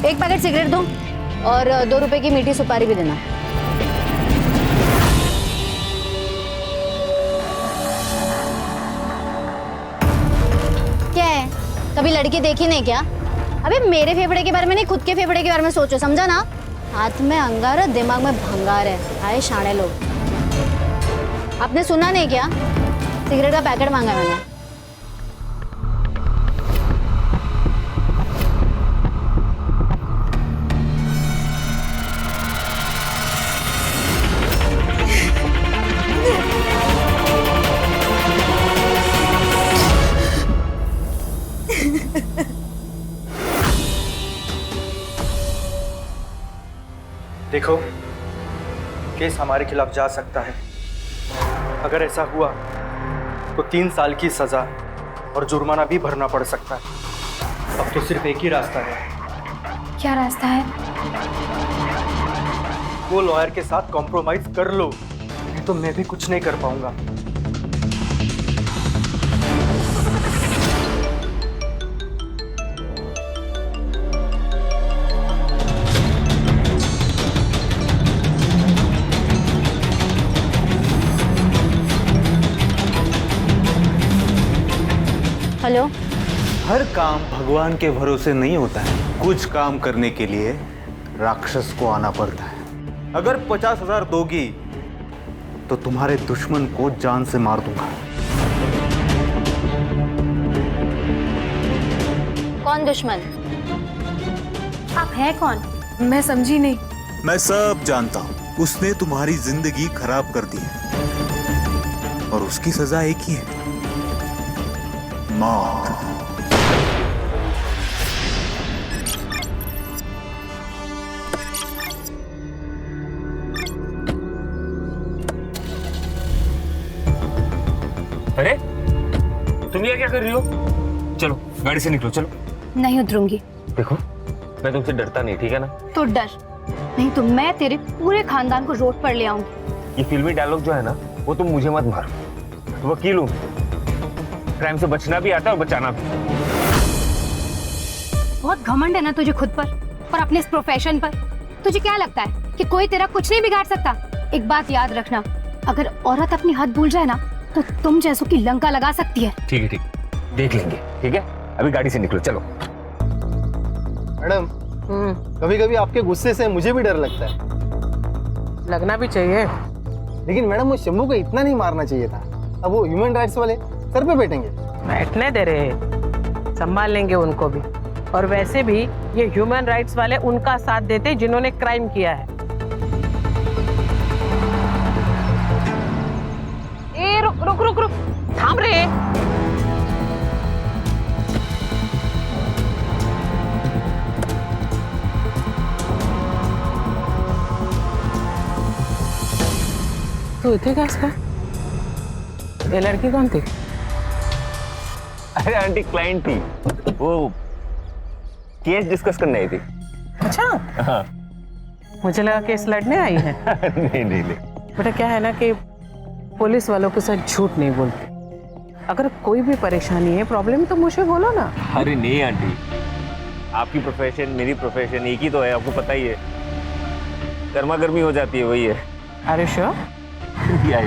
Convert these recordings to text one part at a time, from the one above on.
एक packet cigarette दो और 2 रुपए की मीठी सुपारी भी देना। क्या है, कभी लड़की देखी नहीं क्या? अबे मेरे फेफड़े के बारे में नहीं, खुद के फेफड़े के बारे में सोचो, समझा ना? हाथ में अंगार है, दिमाग में भंगार है। आए शाणे लोग। आपने सुना नहीं क्या? सिगरेट का पैकेट मांगा है मैंने। देखो, केस हमारे खिलाफ जा सकता है। अगर ऐसा हुआ तो 3 साल की सजा और जुर्माना भी भरना पड़ सकता है। अब तो सिर्फ एक ही रास्ता है। क्या रास्ता है? वो लॉयर के साथ कॉम्प्रोमाइज कर लो, नहीं तो मैं भी कुछ नहीं कर पाऊंगा। हेलो। हर काम भगवान के भरोसे नहीं होता है। कुछ काम करने के लिए राक्षस को आना पड़ता है। अगर 50,000 दोगी तो तुम्हारे दुश्मन को जान से मार दूंगा। कौन दुश्मन? आप हैं कौन? मैं समझी नहीं। मैं सब जानता हूं। उसने तुम्हारी जिंदगी खराब कर दी है और उसकी सजा एक ही है, मौत। अरे तुम ये क्या कर रही हो? चलो गाड़ी से निकलो, चलो। नहीं उतरूंगी। देखो, मैं तुमसे डरता नहीं, ठीक है ना? तो डर नहीं तो मैं तेरे पूरे खानदान को रोड पर ले आऊंगी। ये फिल्मी डायलॉग जो है ना, वो तुम मुझे मत मारो। वकील हूँ, क्राइम से बचना भी आता है और बचाना भी। बहुत घमंड है ना तुझे खुद पर और अपने इस प्रोफेशन पर। तुझे क्या लगता है कि कोई तेरा कुछ नहीं बिगाड़ सकता? एक बात याद रखना, अगर औरत अपनी हद भूल जाए ना तो तुम जैसों की लंका लगा सकती है। ठीक है, ठीक, देख लेंगे, ठीक है? अभी गाड़ी से निकलो, चलो। मैडम, कभी कभी आपके गुस्से से मुझे भी डर लगता है। लगना भी चाहिए। लेकिन मैडम, वो शंभू को इतना नहीं मारना चाहिए था। अब वो ह्यूमन राइट्स वाले सर पे बैठेंगे। बैठने दे रहे हैं, संभाल लेंगे उनको भी। और वैसे भी ये ह्यूमन राइट्स वाले उनका साथ देते जिन्होंने क्राइम किया है। ए रुक रुक रुक रुक, थाम रे। तू इथे कास का? ये लड़की कौन थी? अरे आंटी, क्लाइंट थी, वो केस डिस्कस करने आई थी। अच्छा, हाँ। मुझे लगा केस लड़ने आई है। नहीं नहीं नहीं। बेटा क्या है ना कि पुलिस वालों के साथ झूठ नहीं बोलते। अगर कोई भी परेशानी है, प्रॉब्लम, तो मुझे बोलो ना। अरे नहीं आंटी, आपकी प्रोफेशन मेरी प्रोफेशन एक ही तो है, आपको पता ही है। गर्मा गर्मी हो जाती है, वही है। अरे श्योर? या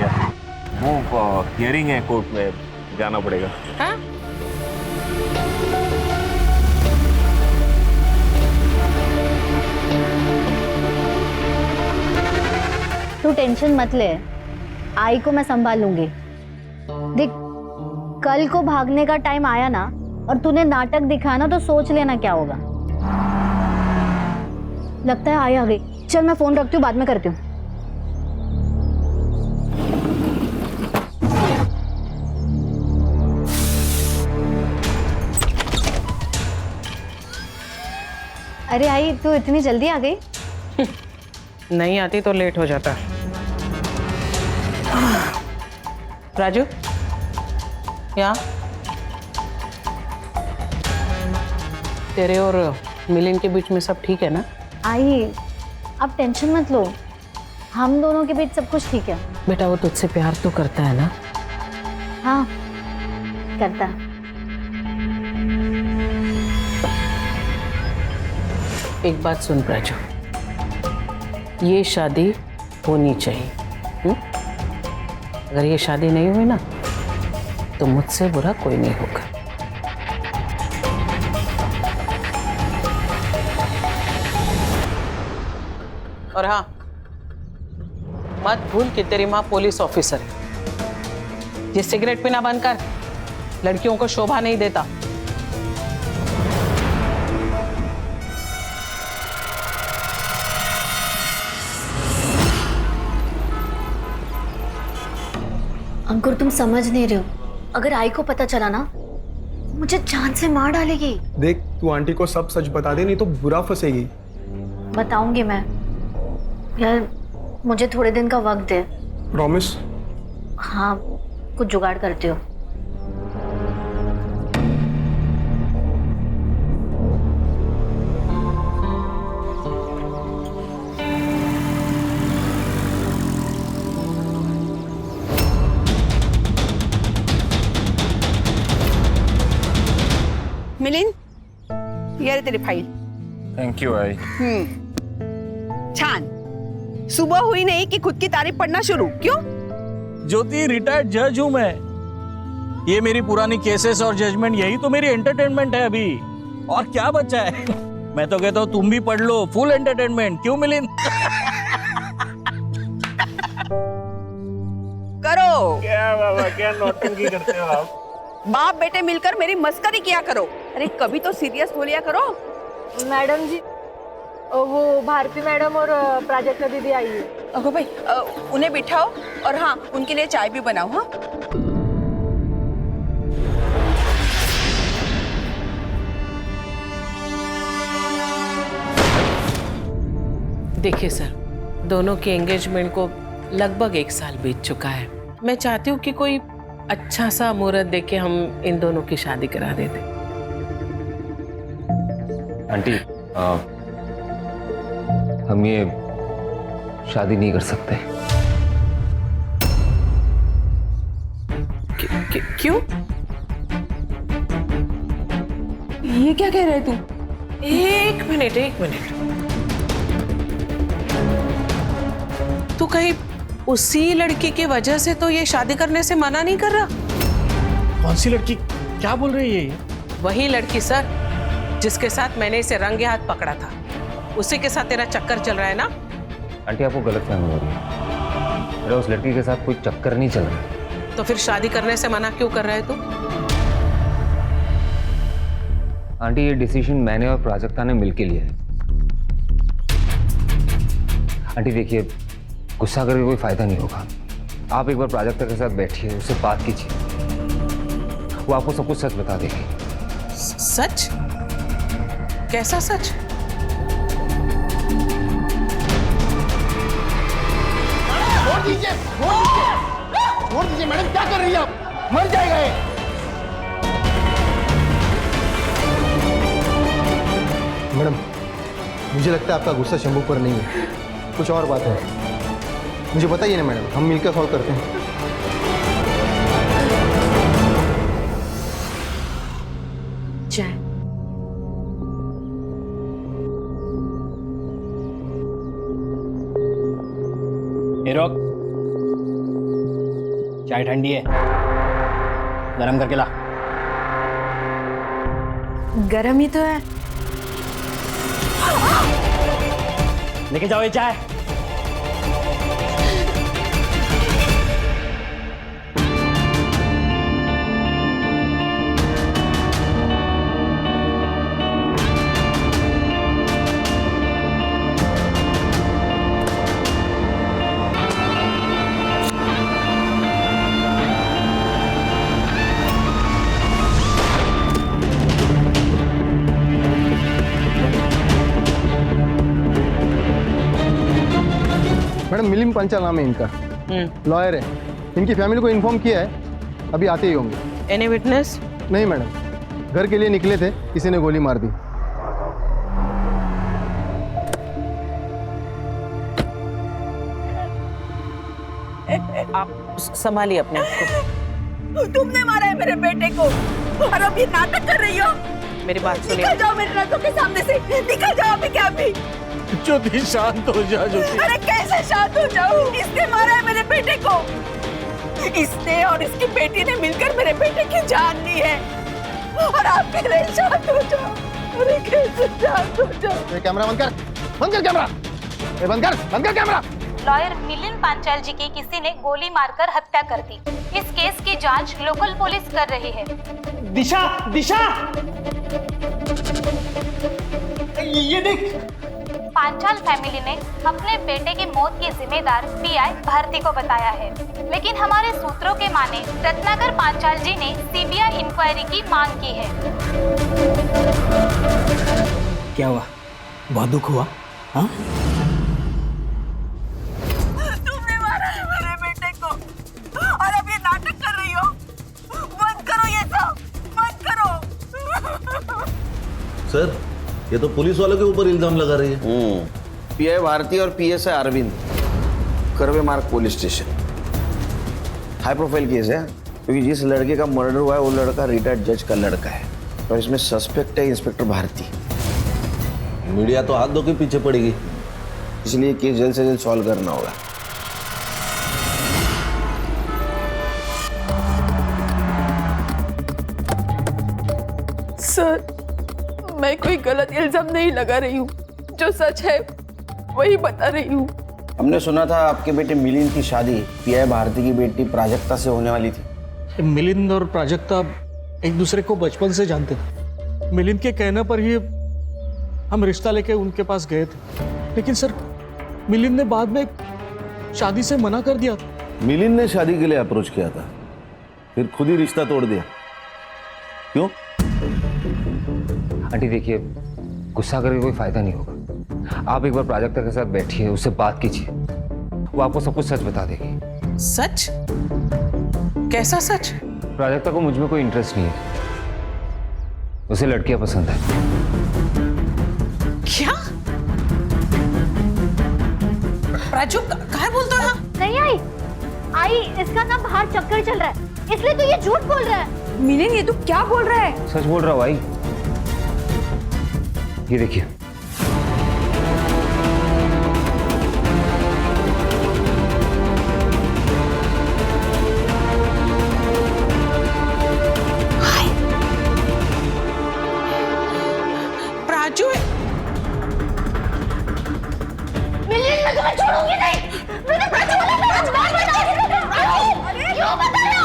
वो हियरिंग है, कोर्ट में जाना पड़ेगा। हाँ? तू टेंशन मत ले, आई को मैं संभाल लूंगी। देख, कल को भागने का टाइम आया ना और तूने नाटक दिखाया ना तो सोच लेना क्या होगा। लगता है आई आ गई। चल मैं फोन रखती हूँ, बाद में करती हूँ। अरे आई, तू इतनी जल्दी आ गई? नहीं आती तो लेट हो जाता। राजू, यहाँ तेरे और मिलिंद के बीच में सब ठीक है ना? आई, आप टेंशन मत लो, हम दोनों के बीच सब कुछ ठीक है। बेटा वो तुझसे प्यार तो करता है ना? हाँ, करता। एक बात सुन प्राजू, ये शादी होनी चाहिए। अगर ये शादी नहीं हुई ना तो मुझसे बुरा कोई नहीं होगा। और हाँ, मत भूल कि तेरी माँ पुलिस ऑफिसर है। ये सिगरेट पीना बंद कर, लड़कियों को शोभा नहीं देता। अंकुर तुम समझ नहीं रहे हो, अगर आई को पता चला ना मुझे जान से मार डालेगी। देख तू आंटी को सब सच बता दे, नहीं तो बुरा फंसेगी। बताऊंगी मैं। यार मुझे थोड़े दिन का वक्त दे। प्रॉमिस? हाँ, कुछ जुगाड़ करती हो। मिलिंद, ये रे तेरी फाइल। थैंक यू आई। छान। सुबह हुई नहीं कि खुद की तारीफ पढ़ना शुरू। क्यों? ज्योति, रिटायर्ड जज हूं मैं। ये मेरी पुरानी केसेस और जजमेंट, यही तो मेरी एंटरटेनमेंट है अभी। और क्या बचा है? मैं तो कहता हूँ तुम भी पढ़ लो, फुल एंटरटेनमेंट। क्यों मिलिंद? करो। क्या बाबा, क्या नौटंकी करते हो आप? बाप बेटे मिलकर मेरी मस्करी किया करो। अरे कभी तो सीरियस हो लिया करो। मैडम जी, वो भारती मैडम और प्राजक्ता दीदी आई है। अगो भाई, उन्हें बिठाओ और हाँ, उनके लिए चाय भी बनाओ। हाँ, देखिए सर, दोनों के एंगेजमेंट को लगभग 1 साल बीत चुका है। मैं चाहती हूँ कि कोई अच्छा सा मुहूर्त देके हम इन दोनों की शादी करा देते। आंटी, हम ये शादी नहीं कर सकते। क्यों? ये क्या कह रहे तू? एक मिनट। तू कहीं उसी लड़की की वजह से तो ये शादी करने से मना नहीं कर रहा? कौन सी लड़की? क्या बोल रही है ये? वही लड़की सर, जिसके साथ मैंने इसे रंगे हाथ पकड़ा था। उसी के साथ तेरा चक्कर चल रहा है ना? आंटी, आपको गलतफहमी हो रही है। मेरा उस लड़की के साथ कोई चक्कर नहीं चल रहा। तो फिर शादी करने से मना क्यों कर रहा है तू? आंटी, ये डिसीजन मैंने और प्राजक्ता ने मिलके लिया है। आंटी देखिए, गुस्सा करके कोई फायदा नहीं होगा। आप एक बार प्राजक्ता के साथ बैठिए, उससे बात कीजिए, वो आपको सब कुछ सच बता देगी। सच? कैसा सच? छोड़ दीजिए मैडम, क्या कर रही है आप? मर जाएगा ये। मैडम, मुझे लगता है आपका गुस्सा शंभू पर नहीं है, कुछ और बात है। मुझे बताइए ना मैडम, हम मिलकर सॉल्व करते हैं। चाय। रोक, चाय ठंडी है, गरम करके ला। गरम ही तो है। लेके जाओ ये चाय। मैडम, मिलिंद पंचाल नाम है इनका, लॉयर है। इनकी फैमिली को इन्फॉर्म किया है, अभी आते ही होंगे। Any witness? नहीं मैडम, घर के लिए निकले थे, किसी ने गोली मार दी। आप संभालिए अपने आप को। तुमने मारा है मेरे बेटे को और अब ये नाटक कर रही हो? मेरी बात सुनिए। निकल जाओ मेरी नजरों के सामने से, निकल जाओ अभी क्या अभी। ज्योति शांत हो जा ज्योति। अरे कैसे शांत हो जाऊं? इसने मारा है मेरे बेटे को। इसने और इसकी बेटी ने मिलकर मेरे बेटे की जान ली है, और आप कह रहे हैं शांत हो जाओ। अरे कैसे शांत हो जाओ? कैमरा बंद कर, बंद कर कैमरा, बंद कर कैमरा। लॉयर मिलिंद पांचाल जी की किसी ने गोली मारकर हत्या कर दी। इस केस की जांच लोकल पुलिस कर रही है। दिशा दिशा, ये देख। पांचाल फैमिली ने अपने बेटे की मौत की जिम्मेदार पीआई भारती को बताया है, लेकिन हमारे सूत्रों के माने रत्नाकर पांचाल जी ने सीबीआई इंक्वायरी की मांग की है। क्या हुआ? बहुत दुख हुआ? हाँ? तुमने मारा है मेरे बेटे को, और अब ये नाटक कर रही हो? बंद करो ये सब, बंद करो। सर, ये तो पुलिस वालों के ऊपर इल्जाम लगा रही है। पीआई भारती और पीएसआई अरविंद, करवे मार्ग police station. High profile case है, क्योंकि जिस लड़के का मर्डर हुआ है वो लड़का रिटायर्ड जज का लड़का है, और इसमें सस्पेक्ट है इंस्पेक्टर भारती। मीडिया तो हाथ धो के पीछे पड़ेगी, इसलिए केस जल्द से जल्द सॉल्व करना होगा। सर, मैं कोई गलत इल्जाम नहीं लगा रही हूँ, जो सच है वही बता रही हूँ। हमने सुना था आपके बेटे मिलिंद की शादी पीआई भारती की बेटी प्राजक्ता से होने वाली थी। मिलिंद और प्राजक्ता एक दूसरे को बचपन से जानते थे। मिलिंद के कहने पर ही हम रिश्ता लेके उनके पास गए थे, लेकिन सर मिलिंद ने बाद में शादी से मना कर दिया। मिलिंद ने शादी के लिए अप्रोच किया था, फिर खुद ही रिश्ता तोड़ दिया। क्यों? आंटी देखिए, गुस्सा करके कोई फायदा नहीं होगा। आप एक बार प्राजक्ता के साथ बैठिए, उससे बात कीजिए, वो आपको सब कुछ सच बता देगी। सच? कैसा सच? प्राजक्ता को मुझ में कोई इंटरेस्ट नहीं है, उसे लड़कियां पसंद है। क्या? प्राजू क्या बोलता है? नहीं आई, इसका ना बाहर चक्कर चल रहा है, इसलिए तो ये झूठ बोल रहा है। मिलिंद, ये तू क्या बोल रहा है? सच बोल रहा हूँ भाई, ये देखिए। प्राजू मिलिंद, मैं तुम्हें छोड़ूंगी नहीं। मैंने प्राजू वाला मेरा बात बताया। क्यों बताया?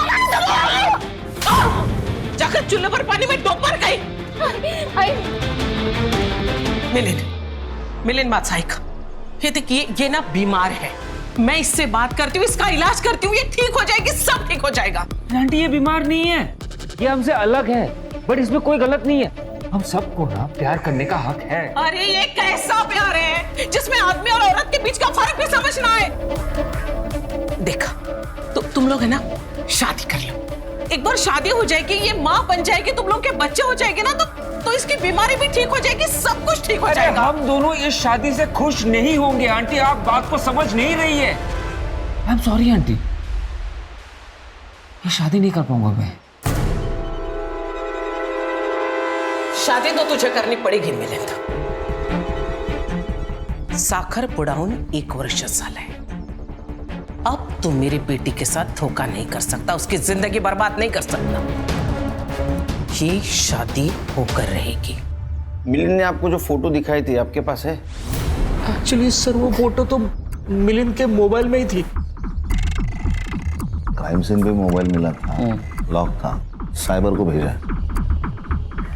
जाकर चूल्हे पर पानी में डूब मर गई। मिलिंद बात सही का। ये देखिए, ये ना बीमार है, मैं इससे बात करती हूँ, इसका इलाज करती हूँ, ये ठीक हो जाएगी, सब ठीक हो जाएगा। आंटी ये बीमार नहीं है, ये हमसे अलग है, बट इसमें कोई गलत नहीं है। हम सबको ना प्यार करने का हक है। अरे ये कैसा प्यार है जिसमें आदमी और औरत के बीच का फर्क भी समझना है? देखा तो तुम लोग है ना, शादी कर लो, एक बार शादी हो जाएगी, ये माँ बन जाएगी, तुम लोग के बच्चे हो जाएंगे ना, तो इसकी बीमारी भी ठीक हो जाएगी, सब कुछ ठीक हो जाएगा। हम दोनों इस शादी से खुश नहीं होंगे आंटी, आप बात को समझ नहीं रही है। आई एम सॉरी आंटी, ये शादी नहीं कर पाऊंगा मैं। शादी तो तुझे करनी पड़ेगी मिलिंद। साखर पुडाऊन 1 वर्ष झालंय, अब तू मेरी बेटी के साथ धोखा नहीं कर सकता, उसकी जिंदगी बर्बाद नहीं कर सकता। ये शादी होकर रहेगी। मिलिंद ने आपको जो फोटो दिखाई थी आपके पास है? एक्चुअली सर वो फोटो तो मिलिंद के मोबाइल में ही थी। क्राइम सीन पे मोबाइल मिला था, लॉक था, साइबर को भेजा।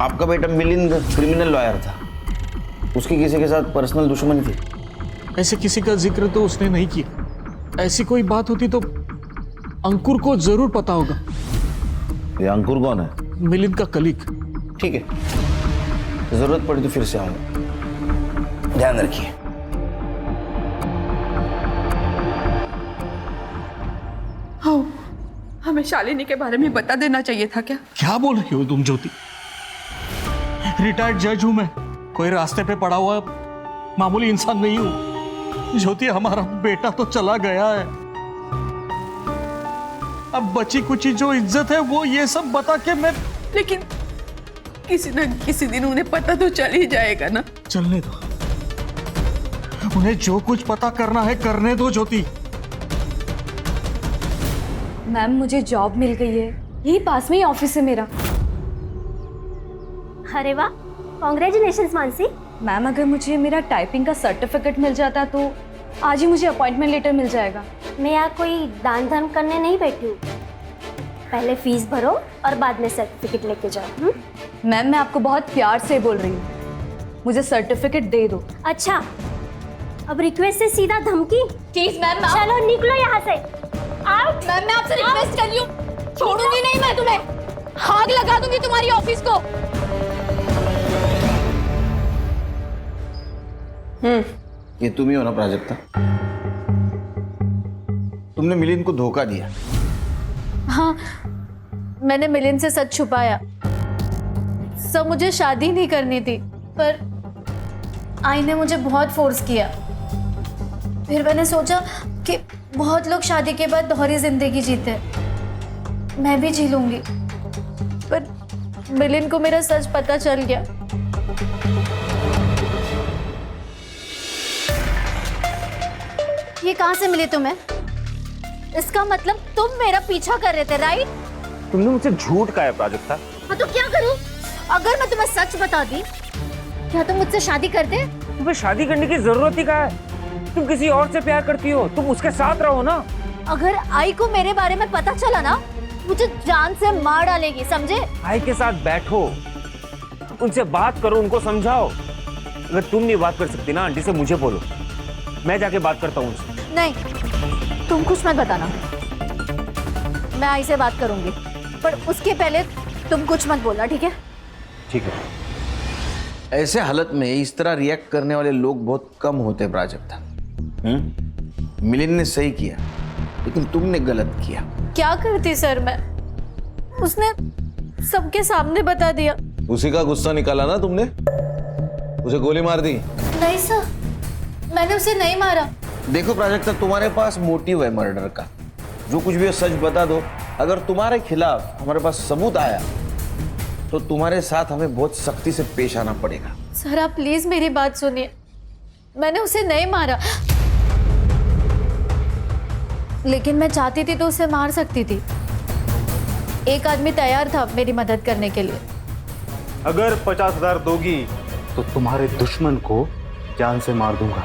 आपका बेटा मिलिंद क्रिमिनल लॉयर था, उसकी किसी के साथ पर्सनल दुश्मनी थी? ऐसे किसी का जिक्र तो उसने नहीं किया, ऐसी कोई बात होती तो अंकुर को जरूर पता होगा। ये अंकुर कौन है? मिलिंद का कलीग। ठीक है, जरूरत पड़ी तो फिर से आऊंगा, ध्यान रखिए। हाँ, हमें शालिनी के बारे में बता देना चाहिए था क्या? क्या बोल रही हो तुम ज्योति? रिटायर्ड जज हूं मैं, कोई रास्ते पे पड़ा हुआ मामूली इंसान नहीं हूं। ज्योति, हमारा बेटा तो चला गया है, अब बची कुची जो इज्जत है वो ये सब बता के मैं। किसी न किसी दिन उन्हें पता तो चल ही जाएगा ना। चलने दो, उन्हें जो कुछ पता करना है करने दो ज्योति। मैम मुझे जॉब मिल गई है, यही पास में ही ऑफिस है मेरा। अरे वाह, कॉन्ग्रेचुलेशंस मानसी। मैम अगर मुझे मेरा टाइपिंग का सर्टिफिकेट मिल जाता तो आज ही मुझे अपॉइंटमेंट लेटर मिल जाएगा। मैं यहाँ कोई दान धर्म करने नहीं बैठी हूँ, पहले फीस भरो और बाद में सर्टिफिकेट लेके जाओ। मैम मैं आपको बहुत प्यार से बोल रही हूँ, मुझे सर्टिफिकेट दे दो। अच्छा, अब रिक्वेस्ट से सीधा धमकी? प्लीज मैम, चलो निकलो यहाँ से। आउट। मैम मैं आपसे रिक्वेस्ट कर रही हूँ, छोड़ूंगी नहीं मैं तुम्हें, आग लगा दूंगी तुम्हारी ऑफिस को। ये तुम ही हो ना प्राजक्ता? तुमने मिलिंद को धोखा दिया। हाँ, मैंने मिलिंद से सच छुपाया। सब मुझे शादी नहीं करनी थी, पर आई ने मुझे बहुत फोर्स किया। फिर मैंने सोचा कि बहुत लोग शादी के बाद दोहरी जिंदगी जीते हैं, मैं भी जी लूंगी। पर मिलिंद को मेरा सच पता चल गया। ये कहाँ से मिली तुम्हें? इसका मतलब तुम मेरा पीछा कर रहे थे, राइट? तुमने मुझसे झूठ कहा है प्राजक्ता। हाँ तो क्या करूं? अगर मैं तुम्हें सच बता दी, क्या तुम मुझसे शादी करते? तुम्हें शादी करने की जरूरत ही कहा है? तुम किसी और से प्यार करती हो, तुम उसके साथ रहो ना। अगर आई को मेरे बारे में पता चला ना, मुझे जान से मार डालेगी, समझे? आई के साथ बैठो, उनसे बात करो, उनको समझाओ। अगर तुम नहीं बात कर सकती ना आंटी से, मुझे बोलो, मैं जाके बात करता हूँ उनसे। नहीं, तुम कुछ मत बताना, मैं आई से बात करूंगी, पर उसके पहले तुम कुछ मत बोलना, ठीक है? ठीक है। ऐसे हालत में इस तरह रिएक्ट करने वाले लोग बहुत कम होते हैं प्राजक्ता। मिलिंद ने सही किया, लेकिन तुमने गलत किया। क्या करती सर मैं? उसने सबके सामने बता दिया। उसी का गुस्सा निकाला ना तुमने, उसे गोली मार दी। नहीं सर, मैंने उसे नहीं मारा। देखो प्राजक्ता, तुम्हारे पास मोटिव है मर्डर का, जो कुछ भी हो सच बता दो। अगर तुम्हारे खिलाफ हमारे पास सबूत आया तो तुम्हारे साथ हमें बहुत सख्ती से पेश आना पड़ेगा। सर आप प्लीज मेरी बात सुनिए, मैंने उसे नहीं मारा, लेकिन मैं चाहती थी तो उसे मार सकती थी। एक आदमी तैयार था मेरी मदद करने के लिए। अगर 50,000 दोगी तो तुम्हारे दुश्मन को जान से मार दूंगा।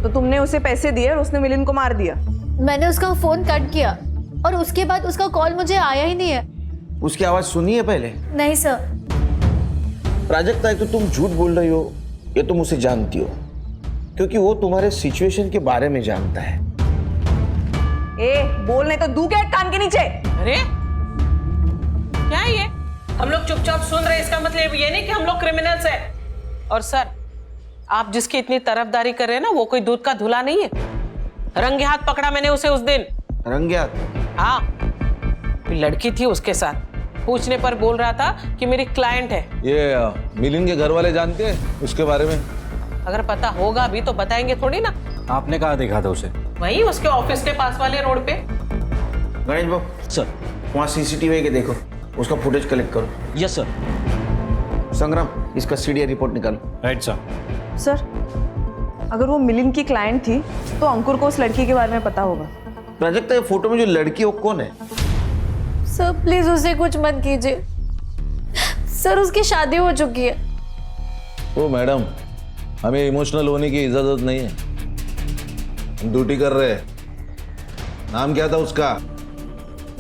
तो तुमने उसे पैसे दिए और उसने मिलिंद को मार दिया? मैंने उसका फोन कट किया और उसके बाद उसका कॉल मुझे आया ही नहीं है। उसकी आवाज सुनी है पहले? नहीं सर। प्राजक्ता, एक तो तुम झूठ बोल रही हो, ये तुम उसे जानती हो, क्योंकि वो तुम्हारे सिचुएशन के बारे में जानता है। ए, बोल नहीं तो दू क्या कान के नीचे। अरे क्या ये? हम लोग चुपचाप सुन रहे, इसका मतलब ये नहीं कि हम लोग क्रिमिनल्स हैं। और सर, आप जिसकी इतनी तरफदारी कर रहे हैं ना, वो कोई दूध का धुला नहीं है। रंगे हाथ पकड़ा मैंने उसे उस दिन। रंगे हाथ? हाँ, कोई लड़की थी उसके साथ, पूछने पर बोल रहा था कि मेरी क्लाइंट है। ये मिलिंद के घर वाले जानते हैं उसके बारे में? अगर पता होगा भी तो बताएंगे थोड़ी ना। आपने कहाँ देखा था उसे? वही उसके ऑफिस के पास वाले रोड पे। गणेश बाबू सर, वहाँ सीसीटीवी के देखो, उसका फुटेज कलेक्ट करो। Yes sir. संग्राम, इसका सीडीआई रिपोर्ट निकालो। Right sir. सर, अगर वो मिलिंद की क्लाइंट थी तो अंकुर को उस लड़की के बारे में पता होगा। प्राजक्ता, ये फोटो में जो लड़की है वो कौन है? सर प्लीज उसे कुछ मत कीजिए, सर उसकी शादी हो चुकी है। ओ मैडम, हमें इमोशनल होने की इजाजत नहीं है, हम ड्यूटी कर रहे हैं। नाम क्या था उसका?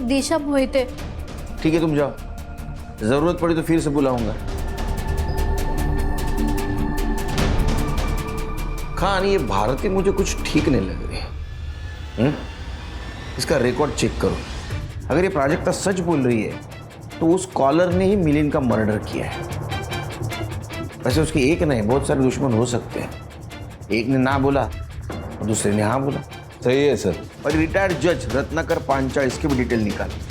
दिशा मोहिते। ठीक है, तुम जाओ, जरूरत पड़ी तो फिर से बुलाऊंगा। खान, ये भारती मुझे कुछ ठीक नहीं लग रही। इसका रिकॉर्ड चेक करो, अगर ये प्राजक्ता सच बोल रही है तो उस कॉलर ने ही मिलिंद का मर्डर किया है। वैसे उसकी एक नहीं, बहुत सारे दुश्मन हो सकते हैं। एक ने ना बोला और दूसरे ने हाँ बोला। सही है सर। और रिटायर्ड जज रत्नाकर पांचाल, इसकी भी डिटेल निकाली।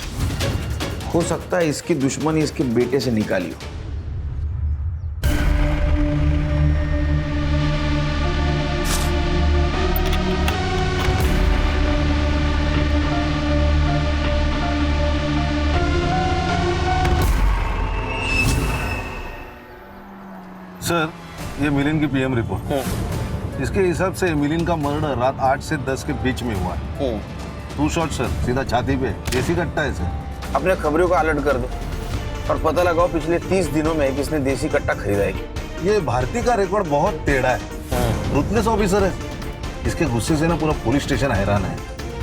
हो सकता है इसकी दुश्मनी इसके बेटे से निकाली हो। ये मिलिन की पीएम रिपोर्ट। इसके हिसाब से मिलिन का मर्डर रात 8 से 10 के बीच में हुआ है। 2 शॉट सर, सीधा छाती पे, देसी कट्टा है सर। अपने खबरों को अलर्ट कर दो और पता लगाओ पिछले 30 दिनों में किसने देसी कट्टा खरीदा है। ये भारती का रिकॉर्ड बहुत टेढ़ा है, रुतलेस ऑफिसर है। इसके गुस्से से ना पूरा पुलिस स्टेशन हैरान है।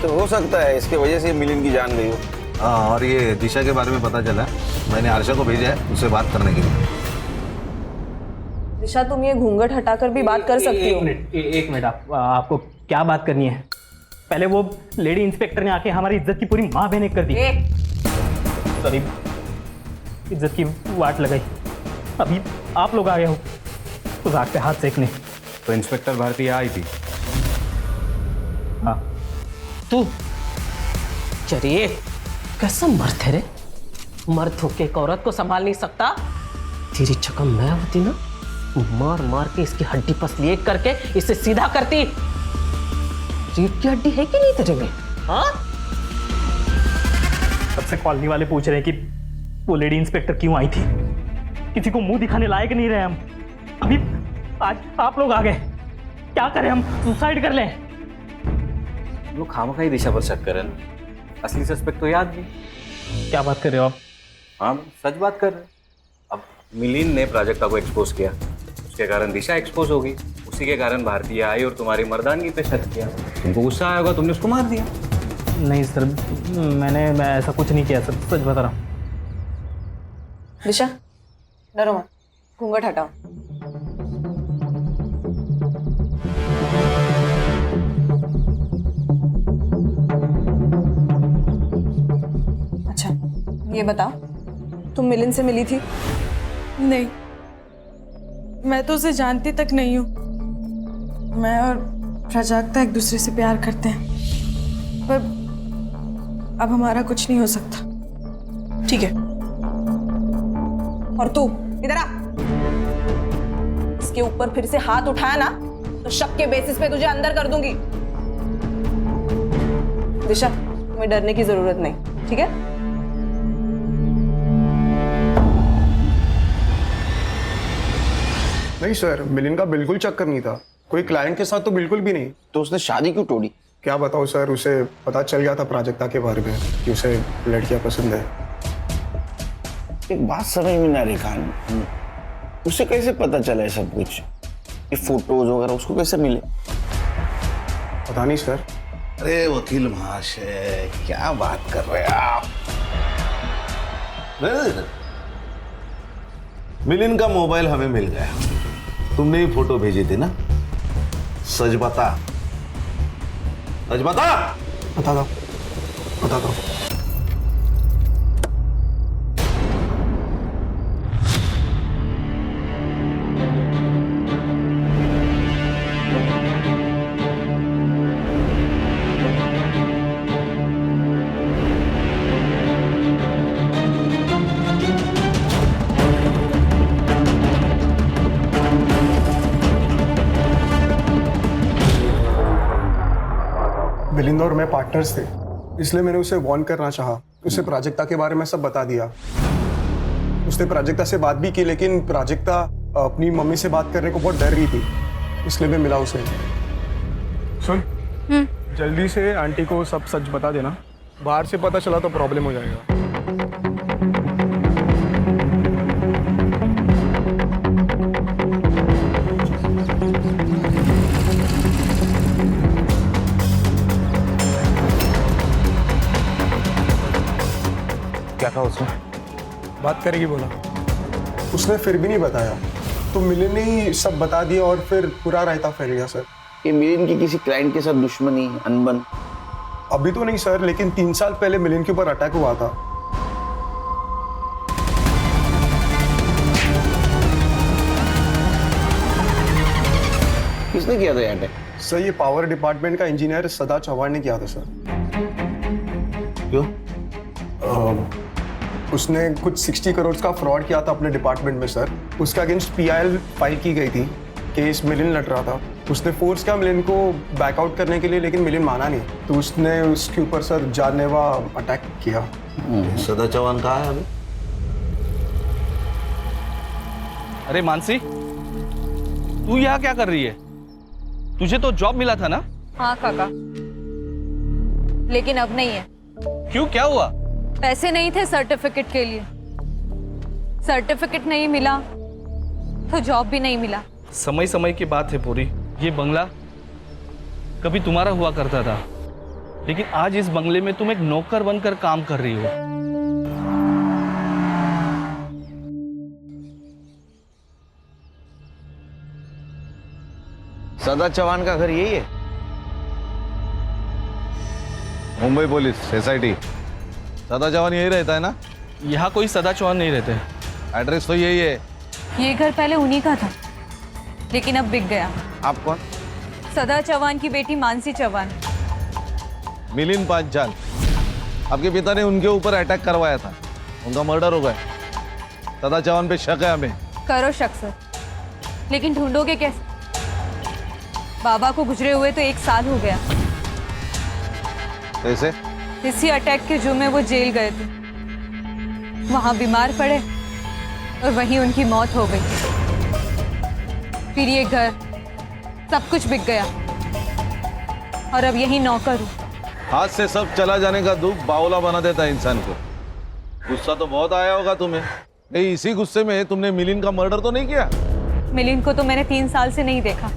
तो हो सकता है इसके वजह से मिलिन की जान गई हो। हाँ, और ये दिशा के बारे में पता चला, मैंने आरशा को भेजा है उससे बात करने के लिए। दिशा, तुम ये घूंघट हटाकर भी बात कर सकती हो। एक मिनट, आपको क्या बात करनी है? पहले वो लेडी इंस्पेक्टर ने आके हमारी इज्जत की पूरी माँ बहन कर दी। सॉरी, इज्जत की वाट लगाई। अभी आप लोग आ गए हो तो रात पे हाथ सेकने। तो इंस्पेक्टर भारती आई थी? हाँ। तू चलिए, कैसा मर्द है रे? मर्द होके एक औरत को संभाल नहीं सकता? तेरी जगह मैं होती ना, मार मार के इसकी हड्डी पसली एक करके इसे सीधा करती। रीढ़ की हड्डी है कि नहीं तेरे में? हाँ? सबसे कॉलोनी वाले पूछ रहे हैं कि वो लेडी इंस्पेक्टर क्यों आई थी। किसी को मुंह दिखाने लायक नहीं रहे हम। अभी आज आप लोग आ गए, क्या करें हम? सुसाइड कर लें? लोग खामखा ही दिशा पर शक कर रहे हैं, असली सस्पेक्ट तो याद नहीं। क्या बात कर रहे हो आप? हाँ, सच बात कर रहे हैं। अब मिलिन ने प्राजक्ता को एक्सपोज किया, उसके कारण दिशा एक्सपोज होगी, उसी के कारण भारतीय आई और तुम्हारी मर्दानगी पे शक किया। तुमको गुस्सा आया होगा, तुमने उसको मार दिया। नहीं सर, मैं ऐसा कुछ नहीं किया सर, सच बता रहा हूँ। दिशा, डरो मत, घूंघट हटाओ। अच्छा, ये बताओ, तुम मिलिन से मिली थी? नहीं, मैं तो उसे जानती तक नहीं हूँ। मैं और प्राजक्ता एक दूसरे से प्यार करते हैं, पर अब हमारा कुछ नहीं हो सकता। ठीक है, और तू इधर आ। इसके ऊपर फिर से हाथ उठाया ना तो शक के बेसिस पे तुझे अंदर कर दूंगी। दिशा, तुम्हें डरने की जरूरत नहीं, ठीक है? नहीं सर, मिलिन का बिल्कुल चक्कर नहीं था, कोई क्लाइंट के साथ तो बिल्कुल भी नहीं। तो उसने शादी क्यों तोड़ी? क्या बताओ सर, उसे पता चल गया था प्राजक्ता के बारे में कि उसे लड़कियां पसंद है। एक बात समझ में ना रही खान, उसे कैसे पता चला है सब कुछ? ये फोटोज वगैरह उसको कैसे मिले? पता नहीं सर। अरे वकील महाशय, क्या बात कर रहे हैं आप? नहीं, मिलिन का मोबाइल हमें मिल गया, तुमने ही फोटो भेजी थी ना? सच बता, सच बता। बता दो, बता दो। मिलिंद और मैं पार्टनर्स थे, इसलिए मैंने उसे वार्न करना चाहा। उसे प्राजक्ता के बारे में सब बता दिया। उसने प्राजक्ता से बात भी की, लेकिन प्राजक्ता अपनी मम्मी से बात करने को बहुत डर रही थी, इसलिए मैं मिला उसे। सुन, जल्दी से आंटी को सब सच बता देना, बाहर से पता चला तो प्रॉब्लम हो जाएगा। क्या कहा उसने? बात करेगी बोला, उसने फिर भी नहीं बताया, तो मिलिन ने ही सब बता दिया और फिर पूरा रायता फैल गया सर। ये मिलिन की किसी क्लाइंट के साथ दुश्मनी, अनबन? अभी तो नहीं सर, लेकिन 3 साल पहले मिलिन के ऊपर अटैक हुआ था। किसने किया था ये अटैक? सर, ये पावर डिपार्टमेंट का इंजीनियर सदा चौहान ने किया था सर। क्यों? उसने कुछ 60 करोड़ का फ्रॉड किया था अपने डिपार्टमेंट में सर। उसके अगेंस्ट PIL फाइल की गई थी, केस मिलिन लड़ रहा था। उसने फोर्स किया मिलिन को बैकआउट करने के लिए, लेकिन मिलिन माना नहीं, तो उसने उसके ऊपर सर जानलेवा अटैक किया। सदा चौहान कहाँ है अभी? अरे मानसी, तू यहाँ क्या कर रही है? तुझे तो जॉब मिला था ना? हाँ काका, लेकिन अब नहीं है। क्यों, क्या हुआ? पैसे नहीं थे सर्टिफिकेट के लिए, सर्टिफिकेट नहीं मिला तो जॉब भी नहीं मिला। समय समय की बात है पूरी। ये बंगला कभी तुम्हारा हुआ करता था, लेकिन आज इस बंगले में तुम एक नौकर बनकर काम कर रही हो। सदा चौहान का घर यही है? Mumbai police SIT। सदा चौहान यही रहता है ना? यहाँ कोई सदा चौहान नहीं रहते। एड्रेस तो यही है। ये घर पहले उन्हीं का था, लेकिन अब बिक गया। आप कौन? सदा चौहान की बेटी मानसी चौहान। मिलिंद पांचाल, आपके पिता ने उनके ऊपर अटैक करवाया था, उनका मर्डर हो गया। सदा चौहान पे शक है हमें। करो शक सर, लेकिन ढूंढोगे कैसे? बाबा को गुजरे हुए तो 1 साल हो गया। कैसे? इसी अटैक के जुर्म में वो जेल गए थे, वहां बीमार पड़े और वहीं उनकी मौत हो गई। फिर ये घर, सब कुछ बिक गया और अब यही नौकर हूँ। हाथ से सब चला जाने का दुख बावला बना देता है इंसान को। गुस्सा तो बहुत आया होगा तुम्हें। नहीं, इसी गुस्से में तुमने मिलिंद का मर्डर तो नहीं किया? मिलिंद को तो मैंने 3 साल से नहीं देखा।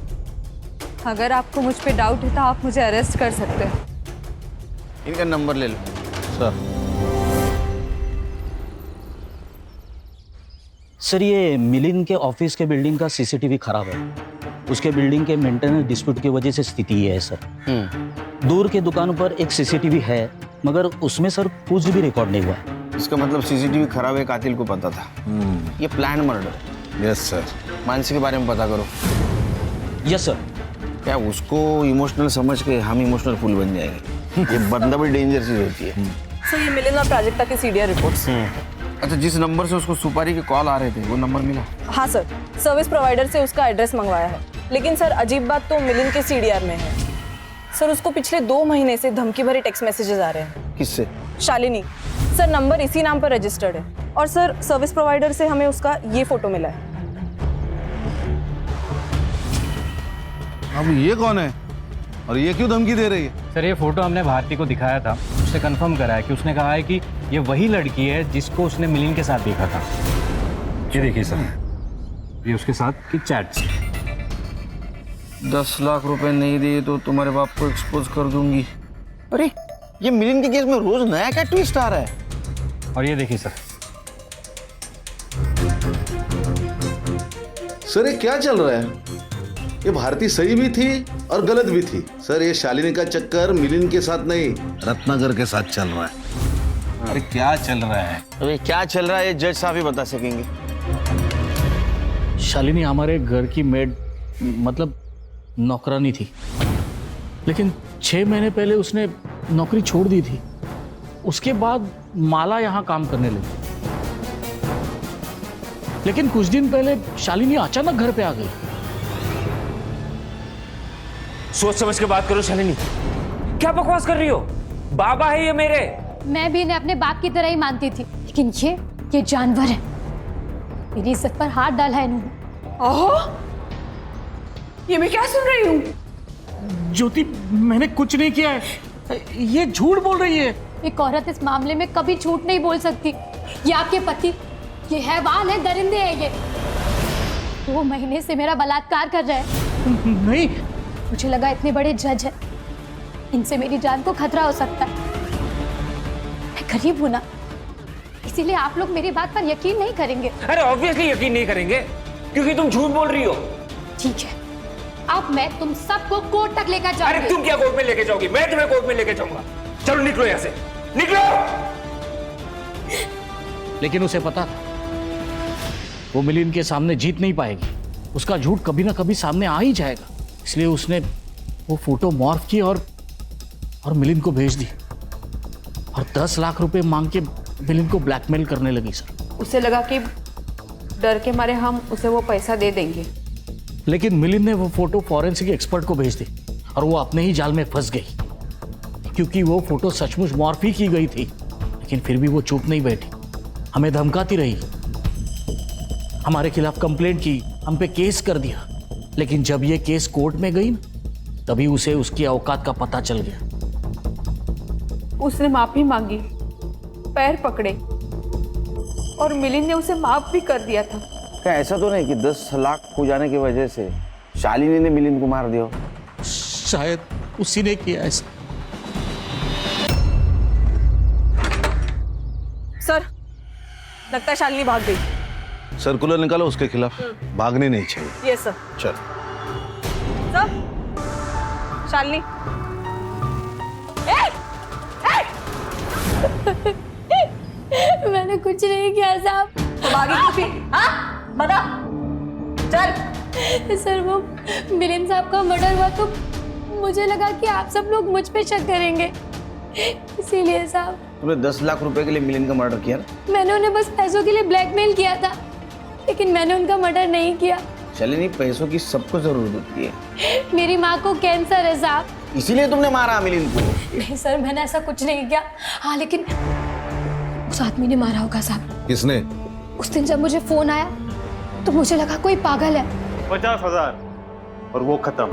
अगर आपको मुझ पे डाउट है तो आप मुझे अरेस्ट कर सकते हैं। इनका नंबर ले लो। सर, ये मिलिंद के ऑफिस के बिल्डिंग का CCTV खराब है। उसके बिल्डिंग के मेंटेनेंस डिस्प्यूट की वजह से स्थिति ये है सर। दूर के दुकानों पर एक CCTV है, मगर उसमें सर कुछ भी रिकॉर्ड नहीं हुआ है। इसका मतलब CCTV खराब है, कातिल को पता था। ये plan murder. Yes sir. Mansi के बारे में पता करो। Yes sir. क्या उसको इमोशनल समझ के हम इमोशनल फूल बन जाएंगे? ये बंदा भी डेंजर चीज होती है। सर, ये मिलिंद और प्राजक्ता के CDR रिपोर्ट्स। अच्छा, जिस नंबर से उसको सुपारी के कॉल आ रहे थे वो नंबर मिला? हाँ सर, सर्विस प्रोवाइडर से उसका एड्रेस मंगवाया है। लेकिन सर, अजीब बात तो मिलिंद के CDR में है। सर, उसको पिछले 2 महीने से धमकी भरे टेक्स्ट मैसेजेस आ रहे हैं। किससे? शालिनी। सर, नंबर इसी नाम पर रजिस्टर्ड है। और सर, सर्विस प्रोवाइडर से हमें उसका ये फोटो मिला है। अब ये कौन है और ये क्यों धमकी दे रही है? सर, ये फोटो हमने भारती को दिखाया था, उससे कंफर्म करा है कि उसने कहा है कि ये वही लड़की है जिसको उसने मिलिंद के साथ देखा था। ये देखिए सर, ये उसके साथ की चैट्स। 10 लाख रुपए नहीं दिए तो तुम्हारे बाप को एक्सपोज कर दूंगी। अरे, ये मिलिंद के केस में रोज नया क्या ट्विस्ट आ रहा है? और ये देखिए सर। सर, ये क्या चल रहा है? ये भारती सही भी थी और गलत भी थी। सर, ये शालिनी का चक्कर मिलिंद के साथ नहीं, रत्नाकर के साथ चल रहा है। अरे क्या चल रहा है? अरे क्या चल रहा है ये जज साहब ही बता सकेंगे। शालिनी हमारे घर की मेड, मतलब नौकरानी थी, लेकिन 6 महीने पहले उसने नौकरी छोड़ दी थी। उसके बाद माला यहाँ काम करने लगी, लेकिन कुछ दिन पहले शालिनी अचानक घर पे आ गई। सोच समझ के बात करो शालिनी, क्या बकवास कर रही हो? बाबा है ये मेरे। मैं भी इन्हें अपने बाप की तरह ही मानती थी, लेकिन ये जानवर है। मेरी इज्जत पर हाथ डाला है इन्होंने। ओहो, ये मैं क्या सुन रही हूँ? ज्योति, मैंने कुछ नहीं किया है, ये झूठ बोल रही है। एक औरत इस मामले में कभी झूठ नहीं बोल सकती। ये आपके पति, ये हैवान है, दरिंदे हैं ये। 2 महीने से मेरा बलात्कार कर रहे हैं। नहीं, मुझे लगा इतने बड़े जज है, इनसे मेरी जान को खतरा हो सकता है। मैं गरीब हूं ना, इसीलिए आप लोग मेरी बात पर यकीन नहीं करेंगे। अरे ऑब्वियसली यकीन नहीं करेंगे, क्योंकि तुम झूठ बोल रही हो। ठीक है, अब मैं तुम सबको कोर्ट तक लेकर जाऊंगी। अरे तुम क्या कोर्ट में लेके जाओगी? मैं तुम्हें कोर्ट में लेके जाऊंगा। चलो निकलो यहाँ से, निकलो। लेकिन उसे पता था वो मिलिंद के सामने जीत नहीं पाएगी, उसका झूठ कभी ना कभी सामने आ ही जाएगा। इसलिए उसने वो फोटो मॉर्फ की और मिलिंद को भेज दी और 10 लाख रुपए मांग के मिलिंद को ब्लैकमेल करने लगी। सर, उसे लगा कि डर के मारे हम उसे वो पैसा दे देंगे, लेकिन मिलिंद ने वो फोटो फॉरेंसिक एक्सपर्ट को भेज दी और वो अपने ही जाल में फंस गई, क्योंकि वो फोटो सचमुच मॉर्फ ही की गई थी। लेकिन फिर भी वो चुप नहीं बैठी, हमें धमकाती रही, हमारे खिलाफ कंप्लेंट की, हम पे केस कर दिया। लेकिन जब ये केस कोर्ट में गई ना, तभी उसे उसकी औकात का पता चल गया। उसने माफी मांगी, पैर पकड़े और मिलिंद ने उसे माफ भी कर दिया था। क्या ऐसा तो नहीं कि 10 लाख खो जाने की वजह से शालिनी ने मिलिंद को मार दिया? शायद उसी ने किया ऐसा। सर, लगता है शालिनी भाग गई। सर्कुलर निकालो उसके खिलाफ, भागनी नहीं चाहिए। Yes sir. चल। सर, शालिनी। मैंने कुछ नहीं किया साहब। तो भागी क्यों फिर? हाँ? बता। चल। सर वो मिलिंद साहब का मर्डर हुआ तो मुझे लगा कि आप सब लोग मुझ पे शक करेंगे, इसीलिए साहब। तुमने 10 लाख रुपए के लिए मिलिंद का मर्डर किया ना? मैंने उन्हें बस पैसों के लिए ब्लैकमेल किया था, लेकिन मैंने उनका मर्डर नहीं किया। शालिनी, पैसों की सबको जरूरत होती है। मेरी माँ को कैंसर है साहब, इसीलिए तुमने मारा मिलिंद को? नहीं सर, मैंने ऐसा कुछ नहीं किया। हाँ लेकिन उस आदमी ने मारा होगा साहब। किसने? उस दिन जब मुझे फोन आया तो मुझे लगा कोई पागल है। 50,000 और वो खत्म।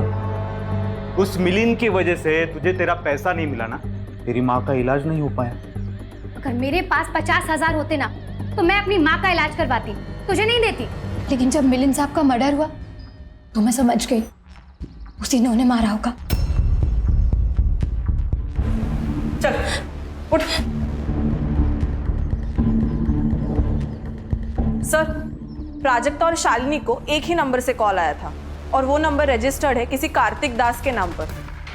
उस मिलिंद की वजह से तुझे तेरा पैसा नहीं मिला ना, तेरी माँ का इलाज नहीं हो पाया। अगर मेरे पास 50,000 होते ना तो मैं अपनी माँ का इलाज करवाती, तुझे नहीं देती। लेकिन जब मिलिंद साहब का मर्डर हुआ तो मैं समझ गई उसी ने उन्हें मारा होगा। चल, उठ। सर, प्राजक्ता और शालिनी को एक ही नंबर से कॉल आया था और वो नंबर रजिस्टर्ड है किसी कार्तिक दास के नाम पर,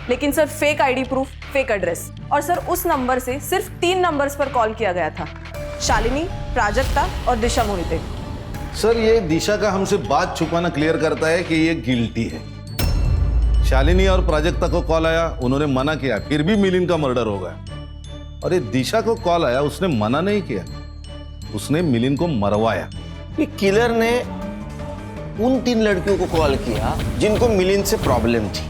लेकिन sir fake ID proof, fake address. और सर उस नंबर से सिर्फ 3 नंबर्स पर कॉल किया गया था, शालिनी, प्राजक्ता और दिशा मोहिते। सर ये दिशा का हमसे बात छुपाना क्लियर करता है कि ये गिल्टी है। शालिनी और प्राजक्ता को कॉल आया, उन्होंने मना किया, फिर भी मिलिंद का मर्डर हो गया। और ये दिशा को कॉल आया, उसने मना नहीं किया, उसने मिलिंद को मरवाया। ये किलर ने उन 3 लड़कियों को कॉल किया जिनको मिलिंद से प्रॉब्लम थी,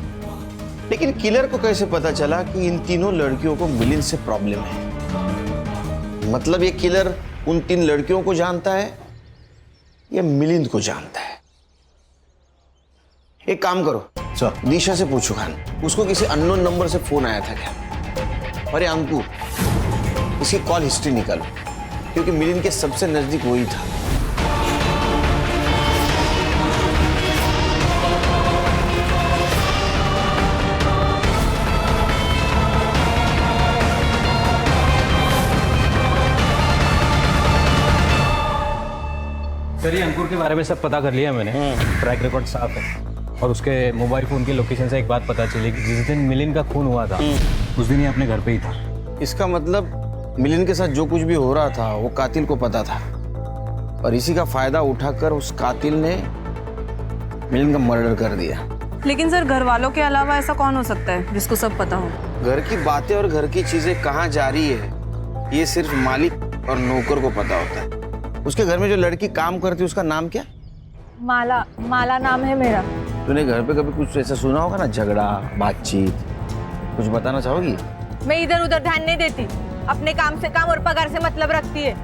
लेकिन किलर को कैसे पता चला कि इन तीनों लड़कियों को मिलिंद से प्रॉब्लम है? मतलब ये किलर उन 3 लड़कियों को जानता है या मिलिंद को जानता है? एक काम करो, दिशा से पूछो खान, उसको किसी अननोन नंबर से फोन आया था क्या? अरे अंकु, इसकी कॉल हिस्ट्री निकालो, क्योंकि मिलिंद के सबसे नजदीक वही था। सर ये अंकुर के बारे में सब पता कर लिया मैंने, ट्रैक रिकॉर्ड साफ है। और उसके मोबाइल फोन की लोकेशन से एक बात पता चली कि जिस दिन मिलिंद का खून हुआ था उस दिन ही अपने घर पे ही था। इसका मतलब मिलिंद के साथ जो कुछ भी हो रहा था वो कातिल को पता था, और इसी का फायदा उठाकर उस कातिल ने मिलिंद का मर्डर कर दिया। लेकिन सर घर वालों के अलावा ऐसा कौन हो सकता है जिसको सब पता हो? घर की बातें और घर की चीजें कहाँ जा रही है ये सिर्फ मालिक और नौकर को पता होता है। उसके घर में जो लड़की काम करती है उसका नाम क्या? माला। माला नाम है मेरा। तूने घर पे कभी कुछ ऐसा सुना होगा ना, झगड़ा, बातचीत, कुछ बताना चाहोगी? मैं इधर उधर ध्यान नहीं देती, अपने काम से काम और पगार से मतलब रखती है।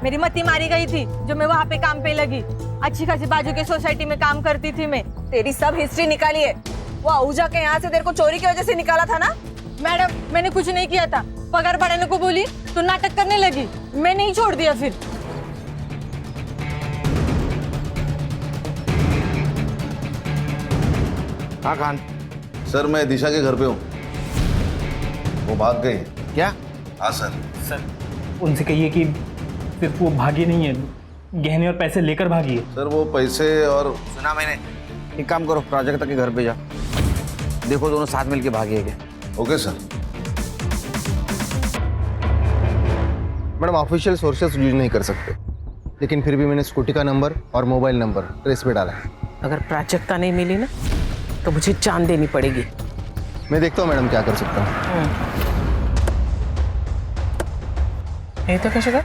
मेरी मती मारी गई थी जो मैं वहाँ पे काम पे लगी। अच्छी खासी बाजू के सोसाइटी में काम करती थी मैं। तेरी सब हिस्ट्री निकाली है। वो आहूजा के यहाँ से तेरे को चोरी की वजह से निकाला था ना? मैडम, मैंने कुछ नहीं किया था। पगार बढ़ाने को बोली तो नाटक करने लगी, मैं नहीं छोड़ दिया फिर। हाँ खान। सर मैं दिशा के घर पे हूँ, वो भाग गई। क्या? हाँ सर। सर उनसे कहिए कि सिर्फ वो भागी नहीं है, गहने और पैसे लेकर भागी है। सर वो पैसे और... सुना मैंने। एक काम करो, प्राजक्ता के घर पे जा, देखो दोनों साथ मिलके भागे क्या। Okay sir. Madam official sources use नहीं कर सकते, लेकिन फिर भी मैंने स्कूटी का नंबर और मोबाइल नंबर ट्रेस पे डाला है। अगर प्राजक्ता नहीं मिली ना तो मुझे जान देनी पड़ेगी। मैं देखता हूँ मैडम क्या कर सकता हूँ। ये तो कैसे कर?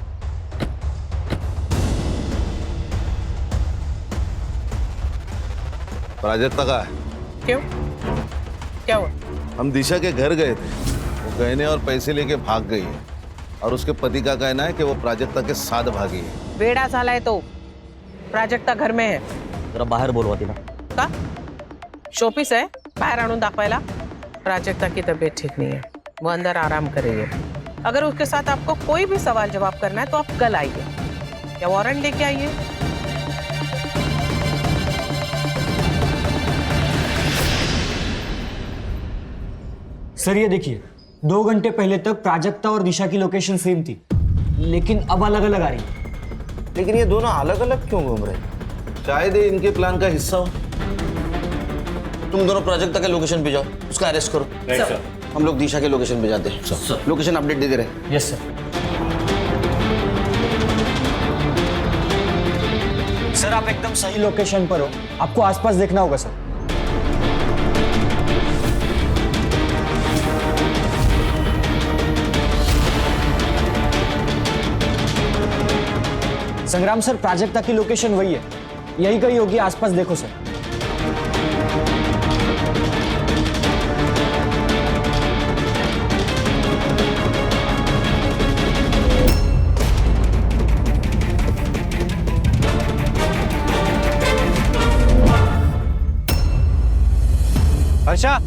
प्राजक्ता का है। क्यों? क्या हुआ? हम दिशा के घर गए थे, वो गहने और पैसे लेके भाग गई है, और उसके पति का कहना है कि वो प्राजक्ता के साथ भागी है। बेड़ा साला है तो प्राजक्ता घर में है। जरा बाहर बोलवाती ना। का? शोपीस आहे बाहेर आणून दाखवायला. प्राजक्ता की तबीयत ठीक नहीं है, वो अंदर आराम कर रही है. अगर उसके साथ आपको कोई भी सवाल जवाब करना है तो आप कल आइए या वारंट लेके आइए. सर ये देखिए, 2 घंटे पहले तक प्राजक्ता और दिशा की लोकेशन सेम थी, लेकिन अब अलग अलग आ रही है. लेकिन ये दोनों अलग अलग क्यों घूम रहे? शायद ये इनके प्लान का हिस्सा हो. तुम दोनों प्राजक्ता के लोकेशन पे जाओ, उसका अरेस्ट करो. सर. हम लोग दिशा के लोकेशन पे जाते हैं. लोकेशन अपडेट दे दे रहे. Yes sir. सर आप एकदम सही लोकेशन पर हो, आपको आसपास देखना होगा सर. संग्राम सर, प्राजक्ता की लोकेशन वही है, यही कहीं होगी, आसपास देखो सर. हर्षा,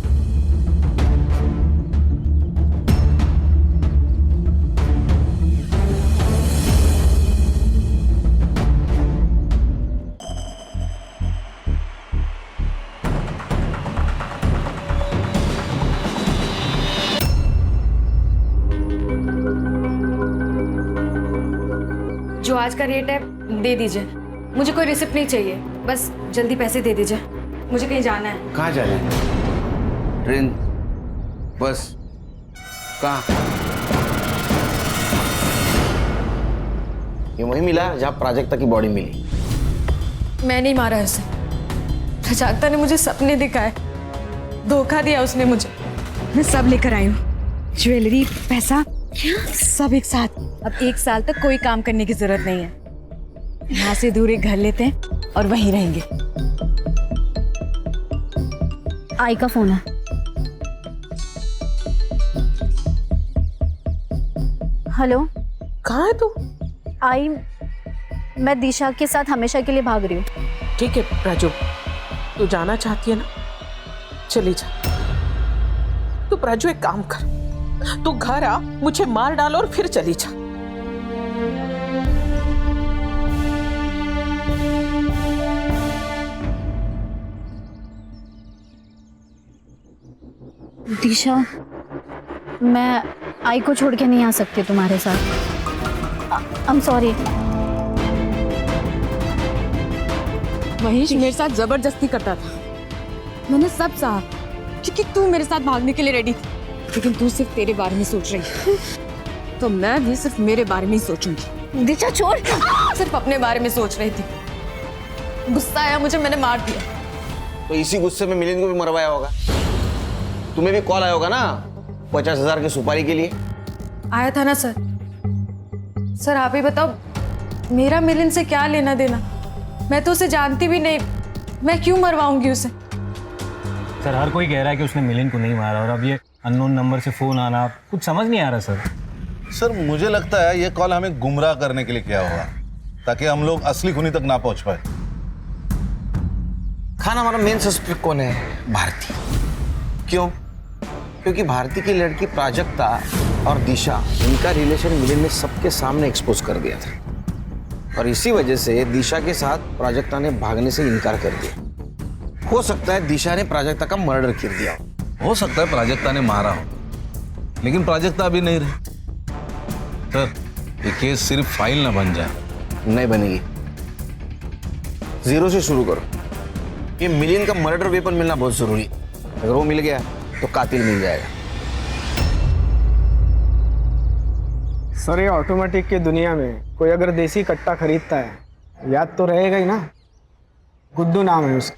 जो आज का रेट है दे दीजिए. मुझे कोई रिसिप्ट नहीं चाहिए, बस जल्दी पैसे दे दीजिए. मुझे कहीं जाना है. कहाँ जाना है? ट्रेन, बस, कहाँ? ये वही मिला जहाँ प्राजक्ता की बॉडी मिली. मैं नहीं मारा है उसे. प्राजक्ता ने मुझे सपने दिखाए, धोखा दिया उसने मुझे. मैं सब लेकर आई हूँ, ज्वेलरी, पैसा, सब एक साथ. अब 1 साल तक कोई काम करने की जरूरत नहीं है. यहाँ से दूर एक घर लेते हैं और वहीं रहेंगे. आई का फोन है. हेलो, कहाँ है तू? आई, मैं दिशा के साथ हमेशा के लिए भाग रही हूँ. ठीक है प्राजू, तू जाना चाहती है ना, चली जा. तू प्राजू एक काम कर, तू घर आ, मुझे मार डालो और फिर चली जा. दिशा, मैं आई को छोड़ के नहीं आ सकती तुम्हारे साथ. I am sorry. महेश मेरे साथ जबरदस्ती करता था. मैंने सब सहा क्योंकि तू मेरे साथ भागने के लिए रेडी थी. लेकिन तू सिर्फ तेरे बारे में सोच रही है, तो मैं भी सिर्फ मेरे बारे में ही सोचूंगी. दिशा छोड़. सिर्फ अपने बारे में सोच रही थी. गुस्सा आया मुझे, मैंने मार दिया. तो इसी गुस्से में मिलिंद को भी मरवाया होगा. तुम्हें भी कॉल आया होगा ना 50,000 की सुपारी के लिए. आया था ना सर. सर आप ही बताओ, मेरा मिलिंद से क्या लेना देना? मैं तो उसे जानती भी नहीं, मैं क्यों मरवाऊंगी उसे? सर हर कोई कह रहा है कि उसने मिलिंद को नहीं मारा, और अब ये अननोन नंबर से फोन आना कुछ समझ नहीं आ रहा सर. सर मुझे लगता है ये कॉल हमें गुमराह करने के लिए किया होगा, ताकि हम लोग असली खूनी तक ना पहुंच पाए. खान, हमारा मेन सस्पेक्ट कौन है? भारती. क्यों? क्योंकि भारती की लड़की प्राजक्ता और दिशा, इनका रिलेशन मिलिंद ने सबके सामने एक्सपोज कर दिया था. और इसी वजह से दिशा के साथ प्राजक्ता ने भागने से इनकार कर दिया. हो सकता है दिशा ने प्राजक्ता का मर्डर कर दिया. हो सकता है प्राजक्ता ने मारा हो, लेकिन प्राजक्ता अभी नहीं रही. सर ये केस सिर्फ फाइल ना बन जाए. नहीं बनेगी. जीरो से शुरू करो. ये मिलिंद का मर्डर वेपन मिलना बहुत जरूरी. अगर वो मिल गया तो कातिल मिल जाएगा. सर ये ऑटोमेटिक की दुनिया में कोई अगर देसी कट्टा खरीदता है, याद तो रहेगा ही ना. गुड्डू नाम है उसका.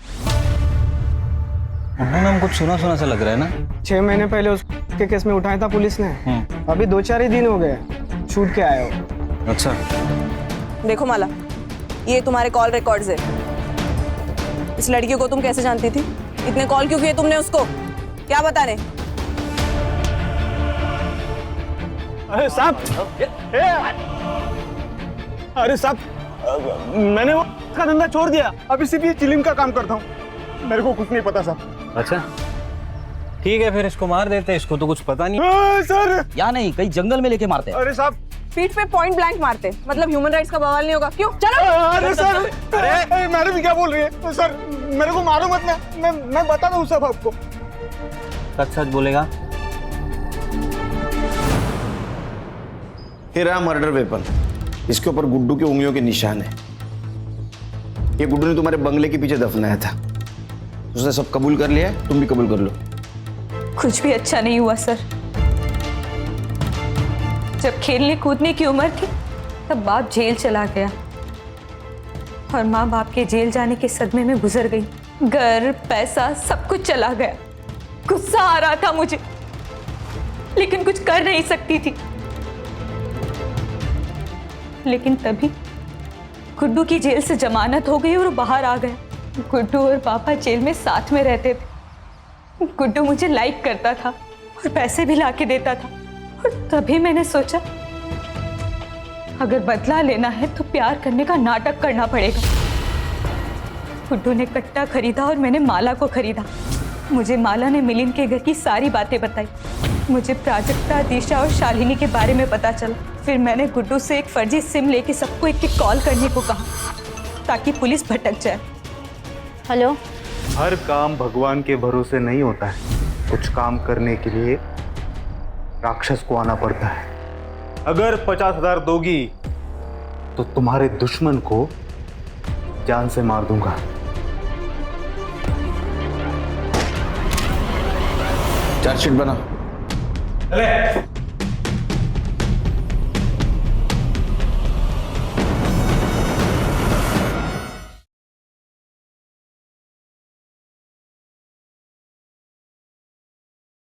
गुड्डू नाम कुछ सुना सुना सा लग रहा है ना. 6 महीने पहले उसके केस में उठाया था पुलिस ने. अभी 2-4 ही दिन हो गए छूट के आए हो. अच्छा. देखो माला, ये तुम्हारे कॉल रिकॉर्ड्स है. इस लड़की को तुम कैसे जानती थी? इतने कॉल क्यों किए तुमने उसको? क्या बता रहे? अरे साहब, अरे साहब, मैंने वो का धंधा छोड़ दिया. अभी सिर्फ ये चिलिम का काम करता हूँ. मेरे को कुछ नहीं पता साहब. अच्छा ठीक है, फिर इसको मार देते हैं, इसको तो कुछ पता नहीं। सर या नहीं, कहीं जंगल में लेके मारते हैं। अरे साहब पीठ पे पॉइंट ब्लैंक मारते, मतलब ह्यूमन राइट्स का बवाल नहीं होगा। क्यों? चलो। अरे सर, अरे मैडम क्या बोल रही है? सर मेरे को मारो मत, मैं बता दूं सब आपको। सच सच बोलेगा? ये रहा मर्डर वेपन, इसके ऊपर गुड्डू के उंगलियों के निशान है। ये गुड्डू ने तुम्हारे बंगले के पीछे दफनाया था, उसने सब कबूल कर लिया है, तुम भी कबूल कर लो। कुछ भी अच्छा नहीं हुआ सर। जब खेलने कूदने की उम्र थी तब बाप जेल चला गया और माँ बाप के जेल जाने के सदमे में गुजर गई। घर पैसा सब कुछ चला गया। गुस्सा आ रहा था मुझे, लेकिन कुछ कर नहीं सकती थी। लेकिन तभी गुड्डू की जेल से जमानत हो गई और वो बाहर आ गया। गुड्डू और पापा जेल में साथ में रहते थे। गुड्डू मुझे लाइक करता था और पैसे भी लाके देता था, और तभी मैंने सोचा अगर बदला लेना है तो प्यार करने का नाटक करना पड़ेगा। गुड्डू ने कट्टा खरीदा और मैंने माला को खरीदा। मुझे माला ने मिलिंद के घर की सारी बातें बताई। मुझे प्राजक्ता, दिशा और शालिनी के बारे में पता चला। फिर मैंने गुड्डू से एक फर्जी सिम लेके सबको एक कॉल करने को कहा ताकि पुलिस भटक जाए। हेलो। हर काम भगवान के भरोसे नहीं होता है, कुछ काम करने के लिए राक्षस को आना पड़ता है। अगर 50,000 दोगी तो तुम्हारे दुश्मन को जान से मार दूंगा। चार्जशीट बना। अरे